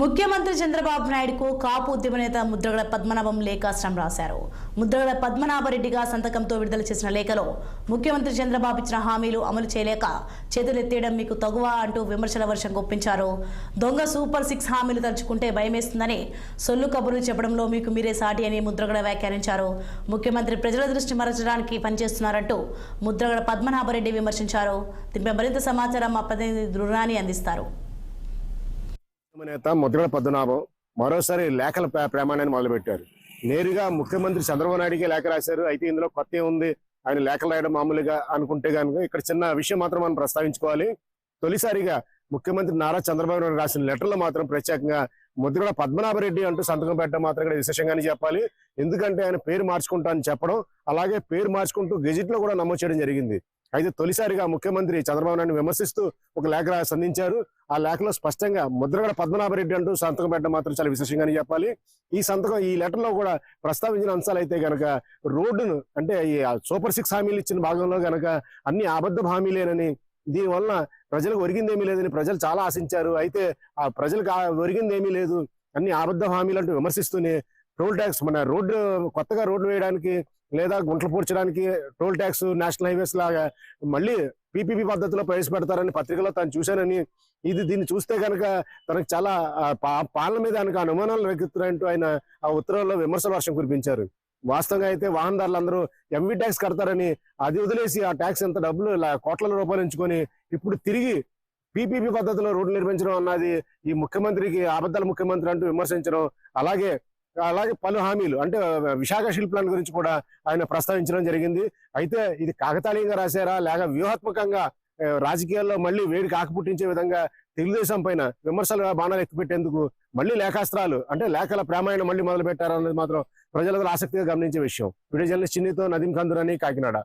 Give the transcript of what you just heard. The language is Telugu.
ముఖ్యమంత్రి చంద్రబాబు నాయుడుకు కాపు ఉద్యమ నేత ముద్రగడ పద్మనాభం లేఖాస్త్రం రాశారు. ముద్రగడ పద్మనాభరెడ్డిగా సంతకంతో విడుదల చేసిన లేఖలో ముఖ్యమంత్రి చంద్రబాబు ఇచ్చిన హామీలు అమలు చేయలేక చేతులెత్తేయడం మీకు తగువా అంటూ విమర్శల వర్షం గుప్పించారు. దొంగ సూపర్ 6 హామీలు తలుచుకుంటే భయమేస్తుందని సొల్లు కబుర్లు చెప్పడంలో మీకు మీరే సాటి అని ముద్రగడ వ్యాఖ్యానించారు. ముఖ్యమంత్రి ప్రజల దృష్టి మరచడానికి పనిచేస్తున్నారంటూ ముద్రగడ పద్మనాభరెడ్డి విమర్శించారు. దీనిపై మరింత సమాచారం మా ప్రతినిధి ధృరాని అందిస్తారు. నేత ముద్రగడ పద్మనాభం మరోసారి లేఖల ప్రమాణాన్ని మొదలుపెట్టారు. నేరుగా ముఖ్యమంత్రి చంద్రబాబు నాయుడికి లేఖ రాశారు. అయితే ఇందులో కొత్త ఉంది, ఆయన లేఖలు రాయడం మామూలుగా అనుకుంటే కనుక ఇక్కడ చిన్న విషయం మాత్రం మనం ప్రస్తావించుకోవాలి. తొలిసారిగా ముఖ్యమంత్రి నారా చంద్రబాబు నాయుడు రాసిన లెటర్లో మాత్రం ప్రత్యేకంగా ముద్రగడ పద్మనాభరెడ్డి అంటూ సంతకం పెట్టడం మాత్రం ఇక్కడ విశేషంగానే చెప్పాలి. ఎందుకంటే ఆయన పేరు మార్చుకుంటా అని చెప్పడం, అలాగే పేరు మార్చుకుంటూ గెజిట్ లో కూడా నమోదు చేయడం జరిగింది. అయితే తొలిసారిగా ముఖ్యమంత్రి చంద్రబాబు నాయుడు విమర్శిస్తూ ఒక లేఖ సంధించారు. ఆ లేఖలో స్పష్టంగా ముద్రగడ పద్మనాభరెడ్డి అంటూ సంతకం పెట్టడం మాత్రం చాలా విశేషంగానే చెప్పాలి. ఈ లెటర్ లో కూడా ప్రస్తావించిన అంశాలు అయితే గనక రోడ్డును అంటే ఈ సూపర్ 6 హామీలు ఇచ్చిన భాగంలో గనక అన్ని అబద్ధ హామీలేనని, దీనివల్ల ప్రజలకు ఒరిగిందేమీ లేదని ప్రజలు చాలా ఆశించారు. అయితే ఆ ప్రజలకు ఒరిగిందేమీ లేదు, అన్ని అబద్ధ హామీలు అంటూ విమర్శిస్తూనే టోల్ ట్యాక్స్ మన కొత్తగా రోడ్లు వేయడానికి లేదా గుంటలు పూడ్చడానికి టోల్ ట్యాక్స్ నేషనల్ హైవేస్ లాగా మళ్ళీ పీపీపీ పద్ధతిలో ప్రవేశపెడతారని పత్రికలో తాను చూశానని, దీన్ని చూస్తే కనుక తనకు చాలా పాలన మీద కనుక అనుమానాలు రేకెత్తున్నట్టు ఆయన ఆ ఉత్తర్వుల్లో విమర్శల వర్షం కురిపించారు. వాస్తవంగా అయితే వాహనదారులందరూ ఎంవి ట్యాక్స్ కడతారని అది వదిలేసి ఆ ట్యాక్స్ ఎంత డబ్బులు కోట్ల రూపాయలు ఎంచుకొని ఇప్పుడు తిరిగి పీపీపీ పద్ధతిలో రోడ్లు నిర్మించడం అన్నది ఈ ముఖ్యమంత్రికి అబద్ధాల ముఖ్యమంత్రి అంటూ విమర్శించడం, అలాగే పలు హామీలు అంటే విశాఖ స్టీల్ ప్లాంట్ గురించి కూడా ఆయన ప్రస్తావించడం జరిగింది. అయితే ఇది కాకతాళీయంగా రాశారా లేక వ్యూహాత్మకంగా రాజకీయాల్లో మళ్ళీ వేడి కాకపుట్టించే విధంగా తెలుగుదేశం పైన విమర్శలు బాణాలు ఎక్కుపెట్టేందుకు మళ్ళీ లేఖాస్త్రాలు అంటే లేఖల ప్రేమాయణం మళ్ళీ మొదలు పెట్టారన్నది మాత్రం ప్రజలందరూ ఆసక్తిగా గమనించే విషయం. వీడియో జర్నలిస్ట్ చిన్నితో నదీం కందురని, కాకినాడ.